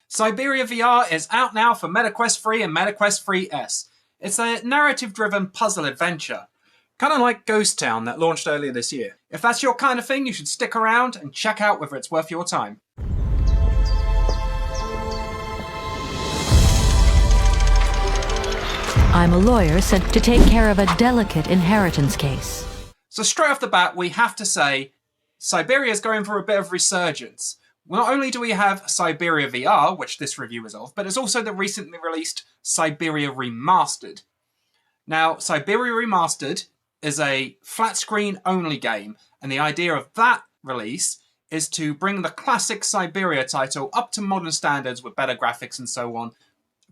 Syberia VR is out now for MetaQuest 3 and MetaQuest 3S. It's a narrative-driven puzzle adventure, kind of like Ghost Town that launched earlier this year. If that's your kind of thing, you should stick around and check out whether it's worth your time. I'm a lawyer sent to take care of a delicate inheritance case. So straight off the bat, we have to say, Syberia is going for a bit of resurgence. Not only do we have Syberia VR, which this review is of, but it's also the recently released Syberia Remastered. Now, Syberia Remastered is a flat screen only game, and the idea of that release is to bring the classic Syberia title up to modern standards with better graphics and so on,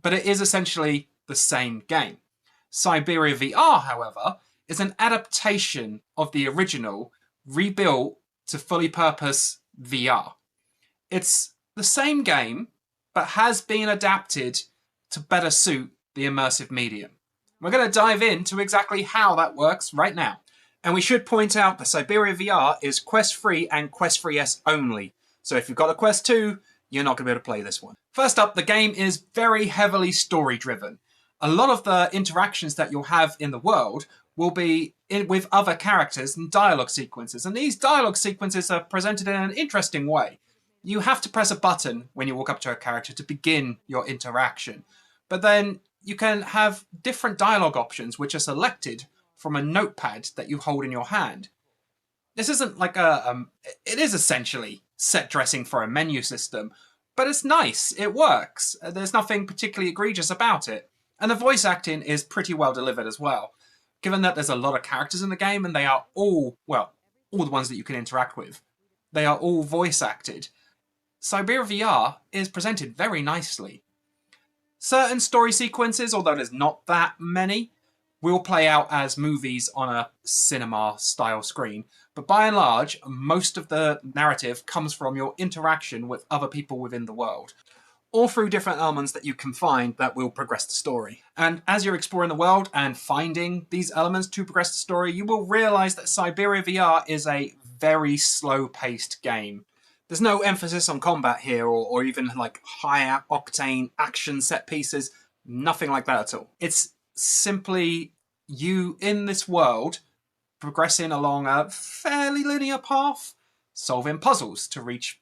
but it is essentially the same game. Syberia VR, however, is an adaptation of the original, rebuilt to fully purpose VR. It's the same game, but has been adapted to better suit the immersive medium. We're going to dive into exactly how that works right now. And we should point out that Syberia VR is Quest 3 and Quest 3S only. So if you've got a Quest 2, you're not going to be able to play this one. First up, the game is very heavily story-driven. A lot of the interactions that you'll have in the world will be with other characters and dialogue sequences. And these dialogue sequences are presented in an interesting way. You have to press a button when you walk up to a character to begin your interaction. But then you can have different dialogue options which are selected from a notepad that you hold in your hand. This isn't like it is essentially set dressing for a menu system, but it's nice, it works. There's nothing particularly egregious about it. And the voice acting is pretty well delivered as well, given that there's a lot of characters in the game and they are all the ones that you can interact with. They are all voice acted. Syberia VR is presented very nicely. Certain story sequences, although there's not that many, will play out as movies on a cinema-style screen, but by and large, most of the narrative comes from your interaction with other people within the world, all through different elements that you can find that will progress the story. And as you're exploring the world and finding these elements to progress the story, you will realise that Syberia VR is a very slow-paced game. There's no emphasis on combat here or even like high-octane action set pieces, nothing like that at all. It's simply you in this world progressing along a fairly linear path, solving puzzles to reach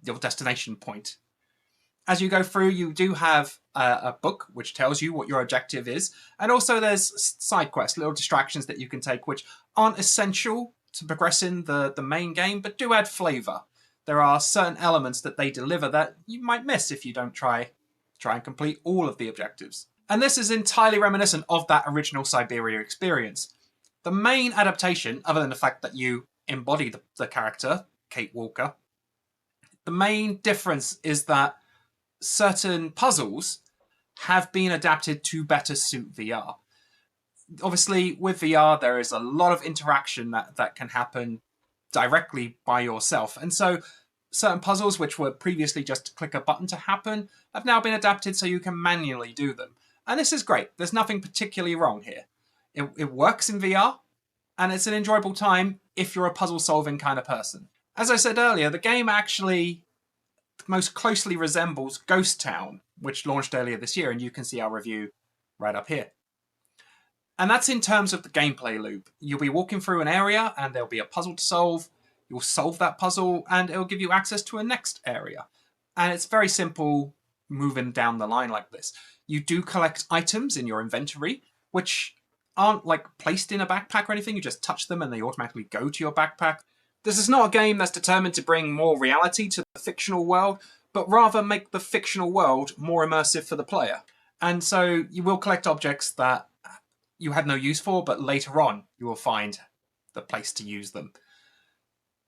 your destination point. As you go through, you do have a book which tells you what your objective is, and also there's side quests, little distractions that you can take which aren't essential to progressing the main game, but do add flavour. There are certain elements that they deliver that you might miss if you don't try and complete all of the objectives. And this is entirely reminiscent of that original Syberia experience. The main adaptation, other than the fact that you embody the character, Kate Walker, the main difference is that certain puzzles have been adapted to better suit VR. Obviously, with VR, there is a lot of interaction that can happen directly by yourself. And so certain puzzles which were previously just click a button to happen have now been adapted so you can manually do them. And this is great. There's nothing particularly wrong here. It works in VR, and it's an enjoyable time if you're a puzzle-solving kind of person. As I said earlier, the game actually most closely resembles Ghost Town, which launched earlier this year, and you can see our review right up here. And that's in terms of the gameplay loop. You'll be walking through an area and there'll be a puzzle to solve. You'll solve that puzzle and it'll give you access to a next area. And it's very simple moving down the line like this. You do collect items in your inventory, which aren't like placed in a backpack or anything. You just touch them and they automatically go to your backpack. This is not a game that's determined to bring more reality to the fictional world, but rather make the fictional world more immersive for the player. And so you will collect objects that you had no use for, but later on you will find the place to use them.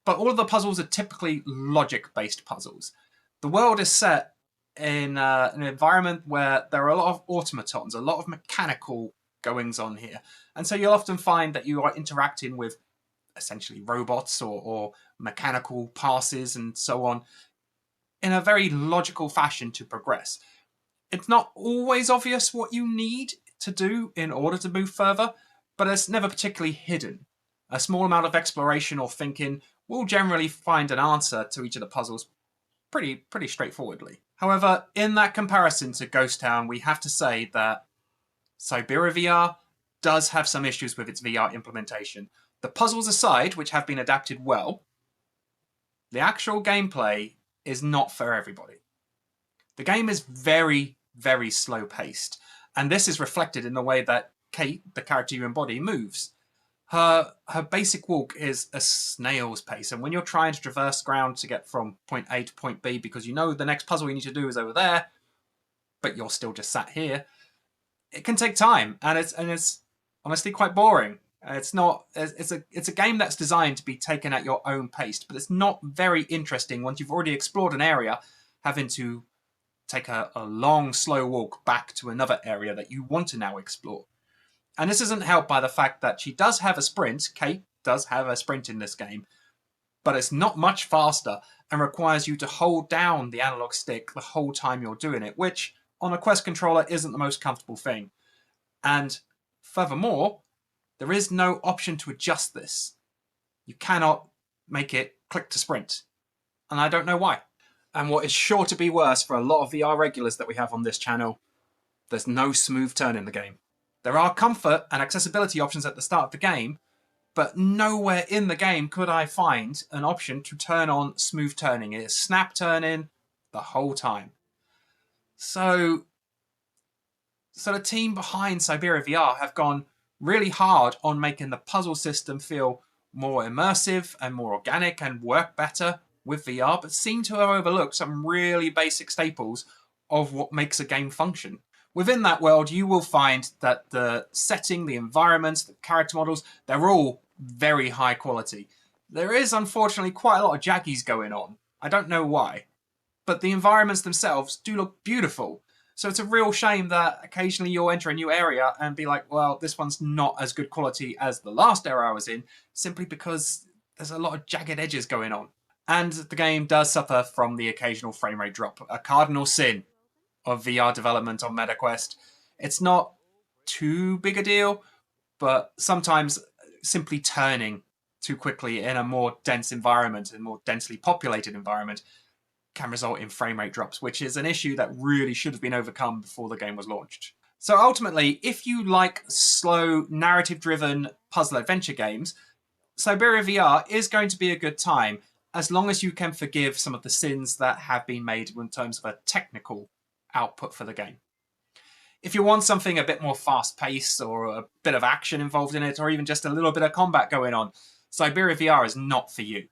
But all of the puzzles are typically logic-based puzzles. The world is set in an environment where there are a lot of automatons, a lot of mechanical goings on here. And so you'll often find that you are interacting with essentially robots or mechanical passes and so on in a very logical fashion to progress. It's not always obvious what you need to do in order to move further, but it's never particularly hidden. A small amount of exploration or thinking will generally find an answer to each of the puzzles pretty straightforwardly. However, in that comparison to Ghost Town, we have to say that Syberia VR does have some issues with its VR implementation. The puzzles aside, which have been adapted well, the actual gameplay is not for everybody. The game is very, very slow paced, and this is reflected in the way that Kate, the character you embody, moves. Her basic walk is a snail's pace, and when you're trying to traverse ground to get from point A to point B because you know the next puzzle you need to do is over there, but you're still just sat here, it can take time, and it's honestly quite boring. It's a game that's designed to be taken at your own pace, but it's not very interesting once you've already explored an area, having to take a long, slow walk back to another area that you want to now explore. And this isn't helped by the fact that she does have a sprint. Kate does have a sprint in this game, but it's not much faster and requires you to hold down the analog stick the whole time you're doing it, which on a Quest controller isn't the most comfortable thing. And furthermore, there is no option to adjust this. You cannot make it click to sprint, and I don't know why. And what is sure to be worse for a lot of VR regulars that we have on this channel, there's no smooth turn in the game. There are comfort and accessibility options at the start of the game, but nowhere in the game could I find an option to turn on smooth turning. It is snap turning the whole time. So the team behind Syberia VR have gone really hard on making the puzzle system feel more immersive and more organic and work better with VR, but seem to have overlooked some really basic staples of what makes a game function. Within that world, you will find that the setting, the environments, the character models, they're all very high quality. There is, unfortunately, quite a lot of jaggies going on. I don't know why. But the environments themselves do look beautiful. So it's a real shame that occasionally you'll enter a new area and be like, well, this one's not as good quality as the last area I was in, simply because there's a lot of jagged edges going on. And the game does suffer from the occasional frame rate drop, a cardinal sin of VR development on MetaQuest. It's not too big a deal, but sometimes simply turning too quickly in a more dense environment and more densely populated environment can result in frame rate drops, which is an issue that really should have been overcome before the game was launched. So ultimately, if you like slow, narrative-driven puzzle adventure games, Syberia VR is going to be a good time, as long as you can forgive some of the sins that have been made in terms of a technical output for the game. If you want something a bit more fast-paced or a bit of action involved in it, or even just a little bit of combat going on, Syberia VR is not for you.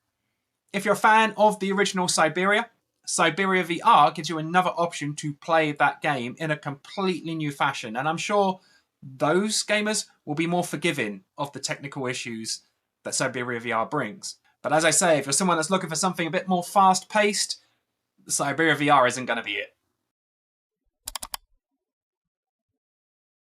If you're a fan of the original Syberia VR gives you another option to play that game in a completely new fashion, and I'm sure those gamers will be more forgiving of the technical issues that Syberia VR brings. But as I say, if you're someone that's looking for something a bit more fast-paced, Syberia VR isn't going to be it.